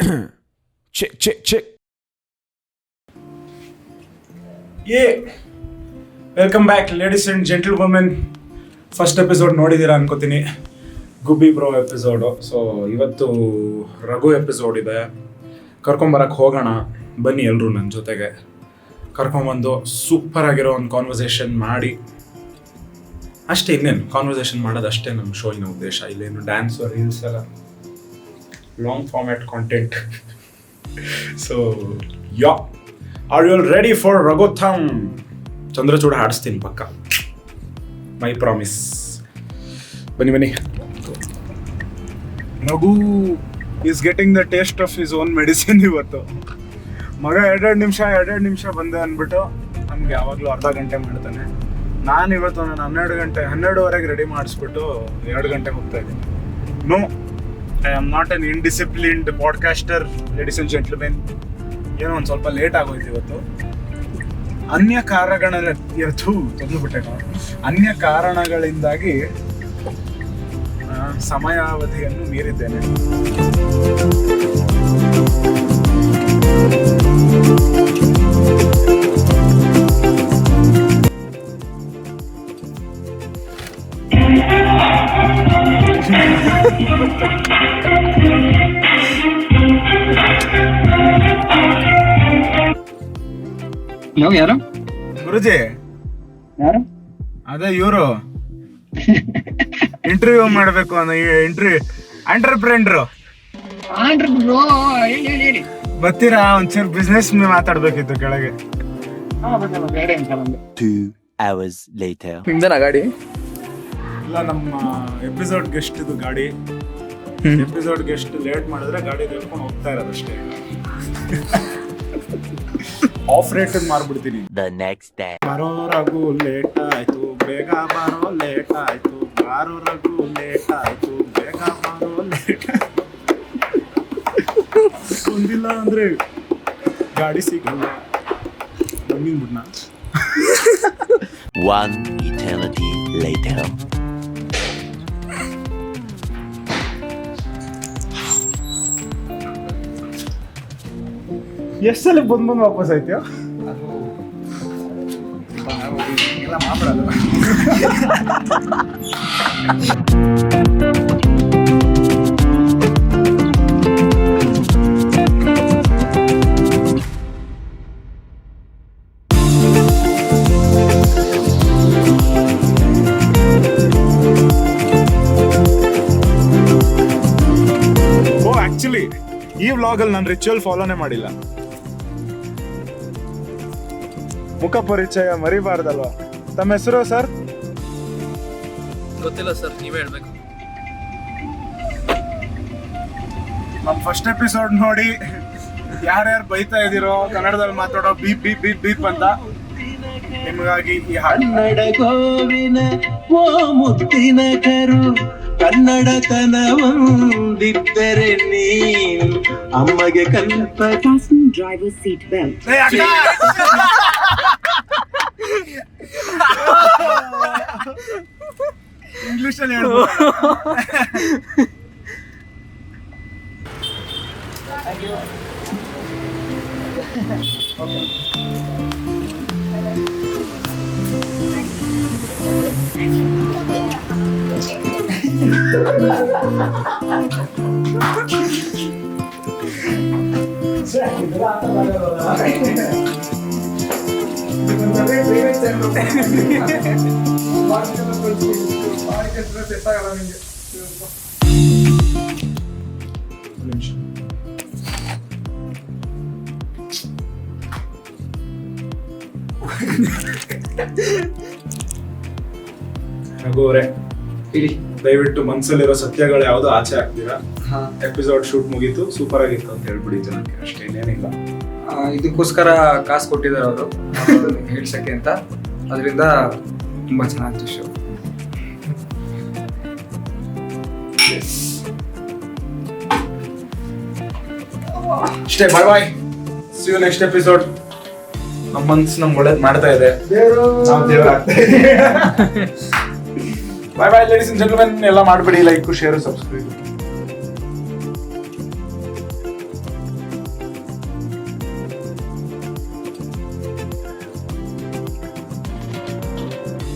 check. Yeah. Welcome back ladies and gentlewomen. First episode ನೋಡಿದ್ದೀರಾ ಅನ್ಕೋತೀನಿ, ಗುಬ್ಬಿ bro episode. So ಇವತ್ತು Raghu episode ಇದೆ. ಕರ್ಕೊಂಬರಕ್ಕೆ ಹೋಗೋಣ ಬನ್ನಿ ಎಲ್ಲರೂ ನನ್ನ ಜೊತೆಗೆ. ಕರ್ಕೊಂಬಂದು ಸೂಪರಾಗಿರೋ ಒಂದು ಕಾನ್ವರ್ಸೇಷನ್ ಮಾಡಿ ಅಷ್ಟೇ. ಇನ್ನೇನು ಕಾನ್ವರ್ಸೇಷನ್ ಮಾಡೋದು ಅಷ್ಟೇ ನಮ್ಮ ಶೋಯಿನ ಉದ್ದೇಶ. ಇಲ್ಲೇನು ಡ್ಯಾನ್ಸು ರೀಲ್ಸ್ ಎಲ್ಲ long format content. So ya, are you all ready for ರಘುಥಮ್? ಚಂದ್ರಚೂಡ ಹಾಡಿಸ್ತೀನಿ ಪಕ್ಕ, ಮೈ ಪ್ರಾಮಿಸ್. ಬನ್ನಿ. Raghu is getting the taste of his own medicine ಇವತ್ತು. ಮಗ ಎರಡೆರಡು ನಿಮಿಷ ಬಂದೆ ಅಂದ್ಬಿಟ್ಟು ನಮ್ಗೆ ಯಾವಾಗಲೂ ಅರ್ಧ ಗಂಟೆ ಮಾಡ್ತಾನೆ. ನಾನು ಇವತ್ತು ನಾನು 12:30 ರೆಡಿ ಮಾಡಿಸ್ಬಿಟ್ಟು 2 ಗಂಟೆಗೆ ಹೋಗ್ತಾ ಇದ್ದೀನಿ. No, I am not an undisciplined podcaster ladies and gentlemen. ಏನೋ ಒಂದು ಸ್ವಲ್ಪ ಲೇಟ್ ಆಗೋಯ್ತು ಇವತ್ತು. ಅನ್ಯ ಕಾರಣಗಳಿಂದಾಗಿ ಸಮಯಾವಧಿಯನ್ನು ಮೀರಿದ್ದೇನೆ. ಯಾರು ಗುರುಜಿ? ಯಾರು? ಅದೇ ಇವರು ಇಂಟರ್ವ್ಯೂ ಮಾಡಬೇಕು ಅನ್ನೋ ಎಂಟರ್ಪ್ರೆನ್ರು. ಬರ್ತೀರಾ? ಒಂಚೂರು ಬಿಸ್ನೆಸ್ ಮಾತಾಡ್ಬೇಕಿತ್ತು ಕೆಳಗೆ. 2 hours later. ನಿಮ್ದೇನಾ ಗಾಡಿ? ಇಲ್ಲ, ನಮ್ಮ ಎಪಿಸೋಡ್ ಗೆಸ್ಟ್ ಇದು ಗಾಡಿ. ಎಪಿಸೋಡ್ ಗೆಸ್ಟ್ ಲೇಟ್ ಮಾಡಿದ್ರೆ ಗಾಡಿ ಹೇಳ್ಕೊಂಡು ಹೋಗ್ತಾ ಇರೋದಷ್ಟೇ. ಆಫ್ ರೇಟ್ ಮಾರ್ಬಿಡ್ತೀನಿ. The next day. ಬಾರೋ ರಘು ಲೇಟ್ ಆಯ್ತು, ಬೇಗ ಬಾರೋ ಲೇಟ್ ಆಯ್ತು, ಬಾರೋ ರಘು ಲೇಟ್ ಆಯ್ತು, ಬೇಗ ಬಾರೋ ಲೇಟ್. ಒಂದಿಲ್ಲ ಅಂದ್ರೆ ಗಾಡಿ ಸಿಗಲ್ಲ. ಬಂದಿದ್ಬಿಡ್ನಾ? One eternity later. ಎಷ್ಟು ಸಲ ಬಂದು ವಾಪಸ್ ಆಯ್ತು? ಎಲ್ಲ ಮಾತಾಡೋದು. ಓ, ಆಕ್ಚುಲಿ ಈ ವ್ಲಾಗಲ್ಲಿ ನಾನು ರಿಚುವಲ್ ಫಾಲೋನೇ ಮಾಡಿಲ್ಲ. ಮುಖ ಪರಿಚಯ ಮರಿಬಾರ್ದಲ್ವಾ? ತಮ್ಮ ಹೆಸರು ಸರ್? ಗೊತ್ತಿಲ್ಲ ಸರ್, ನೀವೇ ಹೇಳ್ಬೇಕು. ನಮ್ಮ ಫಸ್ಟ್ ಎಪಿಸೋಡ್ ನೋಡಿ ಯಾರ್ಯಾರು ಬೈತಾ ಇದೀರೋ ಕನ್ನಡದಲ್ಲಿ ಮಾತಾಡೋ ಬೀಪ್ ಬೀಪ್ ಬೀಪ್ ಬೀಪ್ ಅಂತ, ನಿಮಗಾಗಿ ಈ ಹಾಡು. ಕನ್ನಡ ಗೋವಿನ ಓ ಮುತ್ತಿನ ಕರು, ಕನ್ನಡತನವೊಂದಿದ್ದರೆ ನೀನು ಅಮ್ಮಗೆ ಕಲ್ಪ. Driver seat belt. ಇಂಗ್ಲಿಷ್ ಅಲ್ಲಿ ಹೇಳ್ಬೋದು. ರಘು ಅವರೇ, ದಯವಿಟ್ಟು ಮನ್ಸಲ್ಲಿರೋ ಸತ್ಯಗಳು ಯಾವ್ದು ಆಚೆ ಹಾಕ್ತೀರಾ? ಎಪಿಸೋಡ್ ಶೂಟ್ ಮುಗೀತು, ಸೂಪರ್ ಆಗಿತ್ತು ಅಂತ ಹೇಳ್ಬಿಡಿ ಜನಕ್ಕೆ, ಅಷ್ಟೇ, ಇನ್ನೇನಿಲ್ಲ. ಇದಕ್ಕೋಸ್ಕರ ಕಾಸು ಕೊಟ್ಟಿದ್ದಾರೆ ಅವರು ಹೇಳ್ಸಕ್ಕೆ ಅಂತ. ಅದರಿಂದ ತುಂಬಾ ಚೆನ್ನಾಗಿತ್ತು ಶೋ. ಅಷ್ಟೇ, bye. See you next episode. ನಮ್ಮ ಮನ್ಸು ನಮ್ಗೆ ಒಳ್ಳೇದು ಮಾಡ್ತಾ ಇದೆ. Bye bye ladies and gentlemen. ಎಲ್ಲ ಮಾಡ್ಬಿಡಿ, ಲೈಕ್, ಶೇರ್, ಸಬ್ಸ್ಕ್ರೈಬ್.